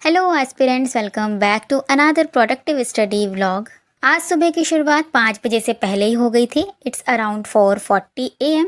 Hello aspirants, welcome back to another productive study vlog. आज सुबह की शुरुआत 5 बजे से पहले ही हो गई थी। It's around 4:40 AM।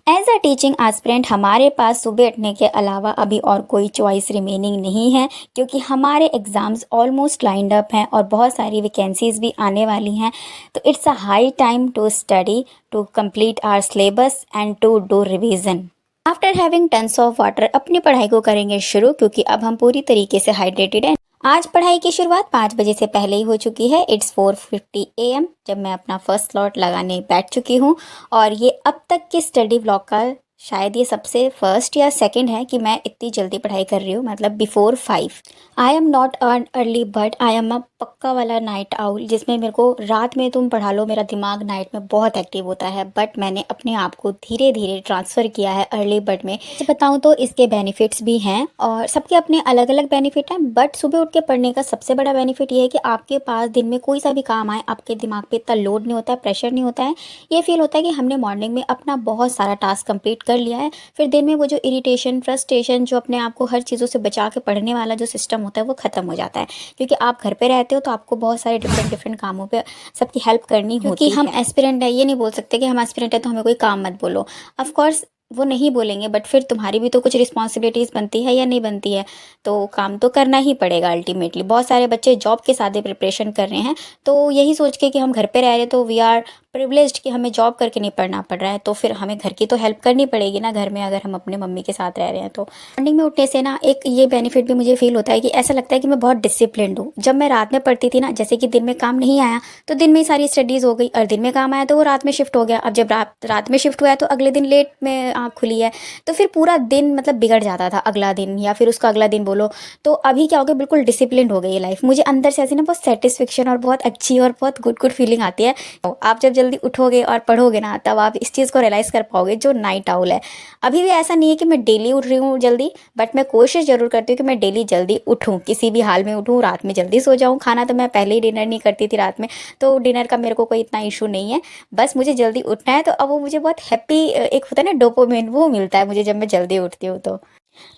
As a teaching aspirant हमारे पास सुबह उठने के अलावा अभी और कोई चॉइस रिमेनिंग नहीं है, क्योंकि हमारे एग्ज़ाम्स ऑलमोस्ट लाइंड अप हैं और बहुत सारी वैकेंसीज़ भी आने वाली हैं। तो it's a high time to study, to complete our syllabus and to do revision. After having tons of water अपनी पढ़ाई को करेंगे शुरू, क्योंकि अब हम पूरी तरीके से हाइड्रेटेड हैं। आज पढ़ाई की शुरुआत 5 बजे से पहले ही हो चुकी है। इट्स 4:50 AM जब मैं अपना फर्स्ट स्लॉट लगाने बैठ चुकी हूँ। और ये अब तक के स्टडी ब्लॉक का शायद ये सबसे फर्स्ट या सेकंड है कि मैं इतनी जल्दी पढ़ाई कर रही हूँ, मतलब before 5। I am not earn early but I am a पक्का वाला नाइट आउल, जिसमें मेरे को रात में तुम पढ़ा लो, मेरा दिमाग नाइट में बहुत एक्टिव होता है। बट मैंने अपने आप को धीरे धीरे ट्रांसफ़र किया है अर्ली बर्ड में। बताऊँ तो इसके बेनिफिट्स भी हैं और सबके अपने अलग अलग बेनिफिट हैं। बट सुबह उठ के पढ़ने का सबसे बड़ा बेनिफिट ये है कि आपके पास दिन में कोई सा भी काम आए, आपके दिमाग पे इतना लोड नहीं होता है, प्रेशर नहीं होता है। ये फील होता है कि हमने मॉर्निंग में अपना बहुत सारा टास्क कंप्लीट कर लिया है। फिर दिन में वो जो इरिटेशन, फ्रस्ट्रेशन, जो अपने आप को हर चीज़ों से बचा के पढ़ने वाला जो सिस्टम होता है वो ख़त्म हो जाता है। क्योंकि आप घर पे रहते हो तो आपको बहुत सारे डिफरेंट कामों पे सबकी हेल्प करनी होती है। क्योंकि हम एस्पिरेंट है, ये नहीं बोल सकते कि हम एस्पिरेंट है तो हमें कोई काम मत बोलो। ऑफ कोर्स वो नहीं बोलेंगे, बट फिर तुम्हारी भी तो कुछ रिस्पॉन्सिबिलिटीज़ बनती है या नहीं बनती है, तो काम तो करना ही पड़ेगा अल्टीमेटली। बहुत सारे बच्चे जॉब के साथ ही प्रिपरेशन कर रहे हैं, तो यही सोच के कि हम घर पे रह रहे तो वी आर प्रिविलेज्ड कि हमें जॉब करके नहीं पढ़ना पड़ रहा है, तो फिर हमें घर की तो हेल्प करनी पड़ेगी ना घर में, अगर हम अपने मम्मी के साथ रह रहे हैं तो। मॉर्निंग में उठने से ना एक ये बेनिफिट भी मुझे फील होता है कि ऐसा लगता है कि मैं बहुत डिसिप्लिन्ड हूँ। जब मैं रात में पढ़ती थी ना, जैसे कि दिन में काम नहीं आया तो दिन में ही सारी स्टडीज़ हो गई, और दिन में काम आया तो वो रात में शिफ्ट हो गया। अब जब रात में शिफ्ट हुआ है तो अगले दिन लेट में आँख खुली है, तो फिर पूरा दिन मतलब बिगड़ जाता था अगला दिन, या फिर उसका अगला दिन बोलो। तो अभी क्या हो गया, बिल्कुल डिसिप्लिन्ड हो गई है लाइफ। मुझे अंदर से ऐसी ना बहुत सेटिस्फेक्शन और बहुत अच्छी और बहुत गुड फीलिंग आती है। आप जब जल्दी उठोगे और पढ़ोगे ना, तब आप इस चीज़ को रियलाइज़ कर पाओगे जो नाइट आउल है। अभी भी ऐसा नहीं है कि मैं डेली उठ रही हूँ जल्दी, बट मैं कोशिश ज़रूर करती हूँ कि मैं डेली जल्दी उठूँ, किसी भी हाल में उठूँ, रात में जल्दी सो जाऊँ। खाना तो मैं पहले ही डिनर नहीं करती थी रात में, तो डिनर का मेरे को कोई इतना इशू नहीं है। बस मुझे जल्दी उठना है, तो अब वो मुझे बहुत हैप्पी, एक होता है ना डोपामिन, वो मिलता है मुझे जब मैं जल्दी उठती हूँ तो।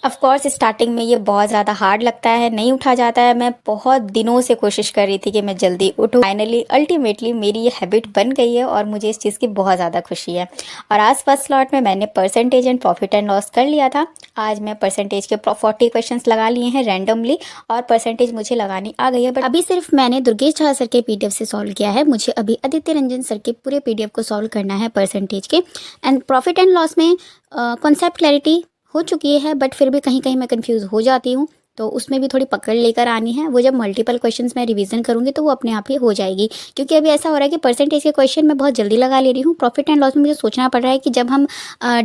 ऑफ कोर्स स्टार्टिंग में ये बहुत ज़्यादा हार्ड लगता है, नहीं उठा जाता है। मैं बहुत दिनों से कोशिश कर रही थी कि मैं जल्दी उठूँ। फाइनली अल्टीमेटली मेरी ये हैबिट बन गई है और मुझे इस चीज़ की बहुत ज़्यादा खुशी है। और आज फर्स्ट स्लॉट में मैंने percentage and profit and loss कर लिया था। आज मैं परसेंटेज के 40 क्वेश्चंस लगा लिए हैं रैंडमली, और परसेंटेज मुझे लगानी आ गई है। बट अभी सिर्फ मैंने दुर्गेश झा सर के PDF से सॉल्व किया है। मुझे अभी आदित्य रंजन सर के पूरे PDF को सॉल्व करना है परसेंटेज के। एंड प्रॉफिट एंड लॉस में कॉन्सेप्ट क्लैरिटी हो चुकी है, बट फिर भी कहीं कहीं मैं कंफ्यूज हो जाती हूँ, तो उसमें भी थोड़ी पकड़ लेकर आनी है। वो जब मल्टीपल क्वेश्चंस मैं रिवीजन करूँगी तो वो अपने आप ही हो जाएगी। क्योंकि अभी ऐसा हो रहा है कि परसेंटेज के क्वेश्चन मैं बहुत जल्दी लगा ले रही हूँ। प्रॉफिट एंड लॉस में मुझे सोचना पड़ रहा है कि जब हम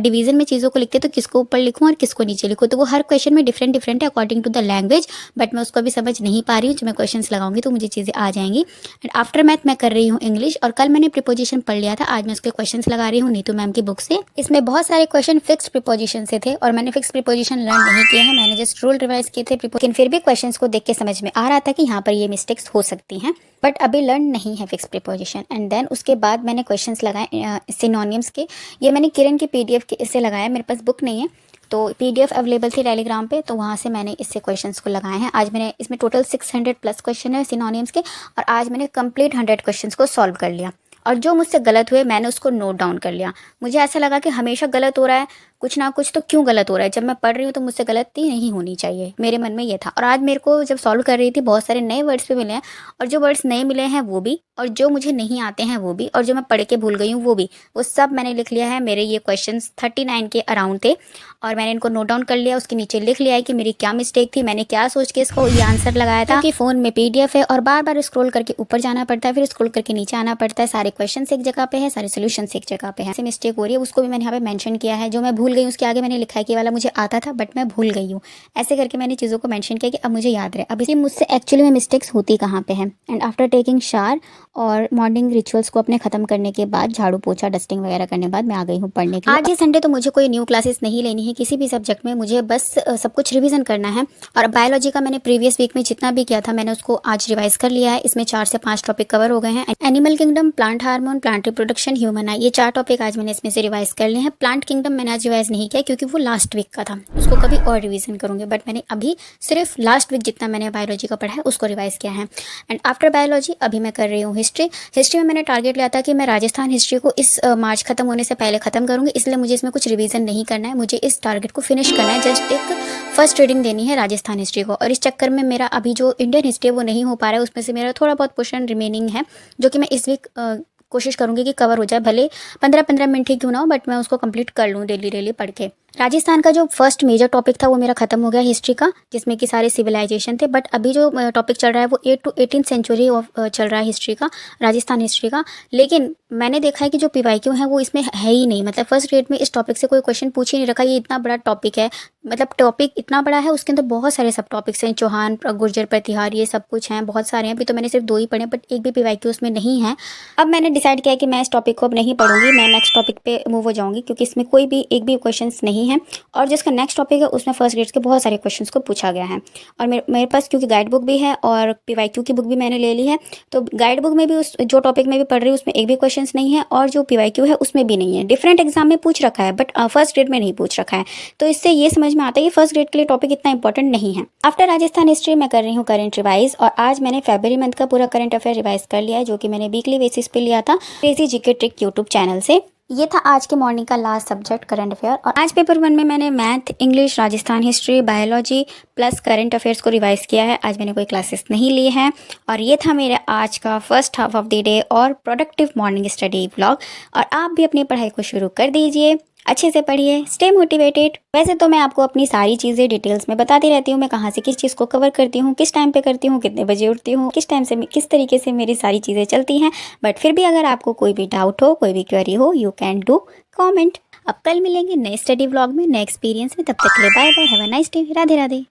डिवीजन में चीज़ों को लिखते हैं तो किसको ऊपर लिखूँ और किसको नीचे लिखूँ, तो वो हर क्वेश्चन में डिफरेंट है according to the language. But मैं उसको अभी समझ नहीं पा रही हूँ। जब मैं क्वेश्चन लगाऊंगी तो मुझे चीज़ें आ जाएंगी। एंड आफ्टर मैथ मैं कर रही हूँ इंग्लिश, और कल मैंने प्रिपोजिशन पढ़ लिया था, आज मैं उसके क्वेश्चन लगा रही हूँ नीतू मैम की बुक से। इसमें बहुत सारे क्वेश्चन फिक्स प्रिपोजिशन से थे और मैंने फिक्स प्रिपोजिशन लर्न नहीं किए हैं, मैंने जस्ट रूल रिवाइज किए थे। लेकिन फिर भी क्वेश्चंस को देख के समझ में आ रहा था कि यहाँ पर ये मिस्टेक्स हो सकती हैं, बट अभी लर्न नहीं है फिक्स प्रिपोजिशन। एंड देन उसके बाद मैंने क्वेश्चंस लगाए सिनोनिम्स के। ये मैंने किरण के PDF के इससे लगाया, मेरे पास बुक नहीं है, तो PDF अवेलेबल थी टेलीग्राम पे, तो वहाँ से मैंने इससे क्वेश्चंस को लगाए हैं। आज मैंने इसमें टोटल 600+ क्वेश्चन है सिनोनिम्स के, और आज मैंने कंप्लीट 100 क्वेश्चंस को सॉल्व कर लिया। और जो मुझसे गलत हुए मैंने उसको नोट डाउन कर लिया। मुझे ऐसा लगा कि हमेशा गलत हो रहा है, कुछ ना कुछ तो क्यों गलत हो रहा है, जब मैं पढ़ रही हूँ तो मुझसे गलती नहीं होनी चाहिए, मेरे मन में ये था। और आज मेरे को जब सॉल्व कर रही थी बहुत सारे नए वर्ड्स भी मिले हैं, और जो वर्ड्स नए मिले हैं वो भी, और जो मुझे नहीं आते हैं वो भी, और जो मैं पढ़ के भूल गई हूँ वो भी, वो सब मैंने लिख लिया है। मेरे ये क्वेश्चंस 39 के अराउंड थे और मैंने इनको नोट डाउन कर लिया। उसके नीचे लिख लिया है कि मेरी क्या मिस्टेक थी, मैंने क्या सोच के इसको ये आंसर लगाया था। क्योंकि फ़ोन में PDF है और बार बार स्क्रॉल करके ऊपर जाना पड़ता है, फिर स्क्रॉल करके नीचे आना पड़ता है। सारे क्वेश्चन एक जगह पे है, सारे सोल्यूशन एक जगह पे है। ऐसे मिस्टेक हो रही है उसको भी मैंने यहाँ पे मेंशन किया है। जो मैं भूल गई उसके आगे मैंने लिखा है कि वाला मुझे आता था बट मैं भूल गई हूँ। ऐसे करके मैंने चीज़ों को मेंशन किया कि अब मुझे याद रहे। अब इसी मुझसे एक्चुअली में मिस्टेक्स होती कहाँ पे हैं। एंड आफ्टर टेकिंग शावर और मॉर्निंग रिचुअल्स को अपने खत्म करने के बाद, झाड़ू पोछा डस्टिंग वगैरह करने के बाद मैं आ गई हूँ पढ़ने के लिए। आज ये संडे तो मुझे कोई न्यू क्लासेस नहीं लेनी है किसी भी सब्जेक्ट में, मुझे बस सब कुछ रिवीजन करना है। और बायोलॉजी का मैंने प्रीवियस वीक में जितना भी किया था मैंने उसको आज रिवाइज कर लिया है। इसमें 4 से 5 टॉपिक कवर हो गए हैं। Animal kingdom, plant hormone, plant reproduction, human आई, ये 4 टॉपिक आज मैंने इसमें से रिवाइज कर लिए हैं। प्लांट किंगडम मैंने आज रिवाइज रिवाइज़ नहीं किया क्योंकि वो लास्ट वीक का था, उसको कभी और रिवीजन करूँगी। बट मैंने अभी सिर्फ लास्ट वीक जितना मैंने बायोलॉजी का पढ़ा है उसको रिवाइज़ किया है। एंड आफ्टर बायोलॉजी अभी मैं कर रही हूँ हिस्ट्री में मैंने टारगेट लिया था कि मैं राजस्थान हिस्ट्री को इस मार्च खत्म होने से पहले ख़त्म करूँगी, इसलिए मुझे इसमें कुछ रिवीजन नहीं करना है, मुझे इस टारगेट को फिनिश करना है। जस्ट एक फर्स्ट रीडिंग देनी है राजस्थान हिस्ट्री को, और इस चक्कर में मेरा अभी जो इंडियन हिस्ट्री है वो नहीं हो पा रहा है। उसमें से मेरा थोड़ा बहुत पोर्शन रिमेनिंग है जो कि मैं इस वीक कोशिश करूँगी कि कवर हो जाए, भले 15-15 मिनट ही क्यों ना हो, बट मैं उसको कंप्लीट कर लूँ डेली पढ़ के। राजस्थान का जो फर्स्ट मेजर टॉपिक था वो मेरा खत्म हो गया हिस्ट्री का, जिसमें कि सारे सिविलाइजेशन थे। बट अभी जो टॉपिक चल रहा है वो 8 to 18 सेंचुरी चल रहा है हिस्ट्री का, राजस्थान हिस्ट्री का। लेकिन मैंने देखा है कि जो PYQ है वो इसमें है ही नहीं, मतलब फर्स्ट ग्रेड में इस टॉपिक से कोई क्वेश्चन पूछ ही नहीं रखा। ये इतना बड़ा टॉपिक है, मतलब टॉपिक इतना बड़ा है, उसके अंदर बहुत सारे सब टॉपिक्स हैं, चौहान, गुर्जर, प्रतिहार, ये सब कुछ हैं, बहुत सारे हैं। अभी तो मैंने सिर्फ 2 ही पढ़े, बट एक भी PYQ उसमें नहीं है। अब मैंने डिसाइड किया कि मैं इस टॉपिक को अब नहीं पढ़ूंगी, मैं नेक्स्ट टॉपिक पे मूव हो जाऊंगी, क्योंकि इसमें कोई भी एक भी क्वेश्चन नहीं है। और जिसका नेक्स्ट टॉपिक है उसमें फर्स्ट ग्रेड के बहुत सारे क्वेश्चंस को पूछा गया है। और मेरे पास क्योंकि गाइड बुक भी है और PYQ की बुक भी मैंने ले ली है, तो गाइड बुक में भी उस जो टॉपिक में भी पढ़ रही हूँ उसमें एक भी क्वेश्चंस नहीं है, और जो PYQ है उसमें भी नहीं है। डिफरेंट एग्जाम में पूछ रखा है, बट फर्स्ट ग्रेड में नहीं पूछ रखा है। तो इससे ये समझ में आता है कि फर्स्ट ग्रेड के लिए टॉपिक इतना इंपॉर्टेंट नहीं है। आफ्टर राजस्थान हिस्ट्री मैं कर रही हूँ करंट रिवाइज, और आज मैंने फरवरी मंथ का पूरा करंट अफेयर रिवाइज कर लिया है, जो कि मैंने वीकली बेसिस पे लिया था crazy GK trick YouTube channel से। ये था आज के मॉर्निंग का लास्ट सब्जेक्ट करंट अफेयर। और आज पेपर 1 में मैंने math, English, Rajasthan history, biology plus current affairs को रिवाइज किया है। आज मैंने कोई क्लासेस नहीं लिए हैं। और ये था मेरे आज का first half of the day और प्रोडक्टिव मॉर्निंग स्टडी व्लॉग। और आप भी अपनी पढ़ाई को शुरू कर दीजिए, अच्छे से पढ़िए, स्टे मोटिवेटेड। वैसे तो मैं आपको अपनी सारी चीज़ें डिटेल्स में बताती रहती हूँ, मैं कहाँ से किस चीज़ को कवर करती हूँ, किस टाइम पे करती हूँ, कितने बजे उठती हूँ, किस टाइम से किस तरीके से मेरी सारी चीज़ें चलती हैं। बट फिर भी अगर आपको कोई भी डाउट हो, कोई भी क्वेरी हो, यू कैन डू कॉमेंट। अब कल मिलेंगे नए स्टडी व्लॉग में, नए एक्सपीरियंस में। तब तक के लिए bye bye, have a nice day, Radhe Radhe.